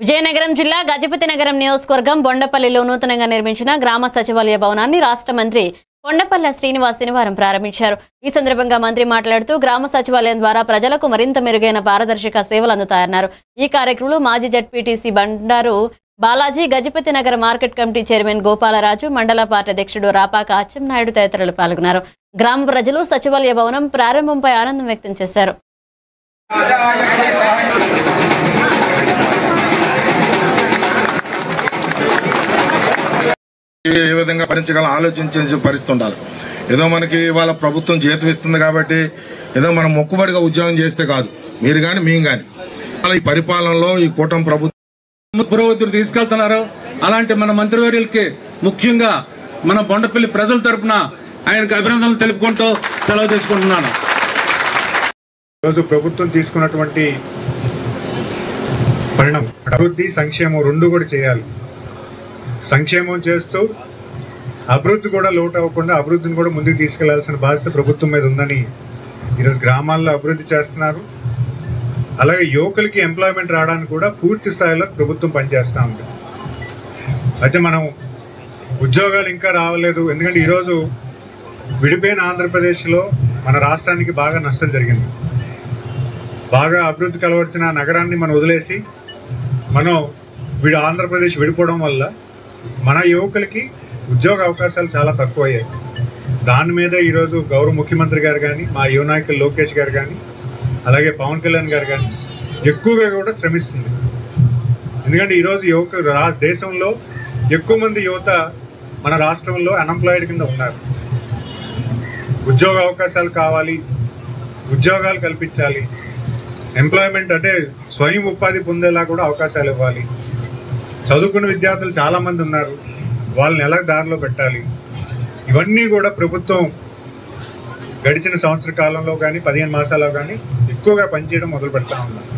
విజయనగరం జిల్లా గజపతి నగరం నియోజకవర్గం బొండపల్లిలో నూతనంగా నిర్మించిన గ్రామ సచివాలయ భవనాన్ని రాష్ట్ర మంత్రి కొండపల్లి శ్రీనివాస్ శనివారం ప్రారంభించారు. ఈ సందర్భంగా మంత్రి మాట్లాడుతూ గ్రామ సచివాలయం ద్వారా ప్రజలకు మరింత మెరుగైన పారదర్శక సేవలు అందుతాయన్నారు. ఈ కార్యక్రమంలో మాజీ జడ్పీటీసీ బండారు బాలాజీ, గజపతి నగర మార్కెట్ కమిటీ చైర్మన్ గోపాలరాజు, మండల పార్టీ అధ్యక్షుడు రాపాక అచ్చెన్నాయుడు తదితరులు పాల్గొన్నారు. గ్రామ ప్రజలు సచివాలయ భవనం ప్రారంభంపై ఆనందం వ్యక్తం చేశారు. ఏ విధంగా భరించగలం ఆలోచించే పరిస్థితి ఉండాలి. ఏదో మనకి వాళ్ళ ప్రభుత్వం జీతం ఇస్తుంది కాబట్టి ఏదో మనం మొక్కుబడిగా ఉద్యోగం చేస్తే కాదు, మీరు కానీ మేము కానీ అలా ఈ పరిపాలనలో ఈ కూటమి ప్రభుత్వం పురోగతులు తీసుకెళ్తున్నారు. అలాంటి మన మంత్రివర్యులకి ముఖ్యంగా మన బొండపల్లి ప్రజల తరఫున ఆయనకు అభినందనలు తెలుపుకుంటూ సెలవు తీసుకుంటున్నాను. ఈరోజు ప్రభుత్వం తీసుకున్నటువంటి పరిణామం అభివృద్ధి సంక్షేమం రెండు కూడా చేయాలి. సంక్షేమం చేస్తూ అభివృద్ధి కూడా లోటు అవ్వకుండా అభివృద్ధిని కూడా ముందుకు తీసుకెళ్లాల్సిన బాధ్యత ప్రభుత్వం మీద ఉందని ఈరోజు గ్రామాల్లో అభివృద్ధి చేస్తున్నారు. అలాగే యువకులకి ఎంప్లాయ్మెంట్ రావడానికి కూడా పూర్తి స్థాయిలో ప్రభుత్వం పనిచేస్తూ ఉంది. అయితే మనం ఉద్యోగాలు ఇంకా రావలేదు. ఎందుకంటే ఈరోజు విడిపోయిన ఆంధ్రప్రదేశ్లో మన రాష్ట్రానికి బాగా నష్టం జరిగింది. బాగా అభివృద్ధి కలవర్చిన నగరాన్ని మనం వదిలేసి మనం ఆంధ్రప్రదేశ్ విడిపోవడం వల్ల మన యువకులకి ఉద్యోగ అవకాశాలు చాలా తక్కువ అయ్యాయి. దాని మీద ఈరోజు గౌరవ ముఖ్యమంత్రి గారు కానీ, మా యువ నాయకులు లోకేష్ గారు కానీ, అలాగే పవన్ కళ్యాణ్ గారు కానీ ఎక్కువగా కూడా శ్రమిస్తుంది. ఎందుకంటే ఈరోజు దేశంలో ఎక్కువ మంది యువత మన రాష్ట్రంలో అన్ఎంప్లాయిడ్ కింద ఉన్నారు. ఉద్యోగ అవకాశాలు కావాలి, ఉద్యోగాలు కల్పించాలి, ఎంప్లాయ్మెంట్ అంటే స్వయం ఉపాధి పొందేలా కూడా అవకాశాలు ఇవ్వాలి. చదువుకున్న విద్యార్థులు చాలా మంది ఉన్నారు, వాళ్ళని ఎలా దారిలో పెట్టాలి, ఇవన్నీ కూడా ప్రభుత్వం గడిచిన సంవత్సర కాలంలో కానీ 15 మాసాల్లో కానీ ఎక్కువగా పనిచేయడం మొదలు పెడతా ఉన్నారు.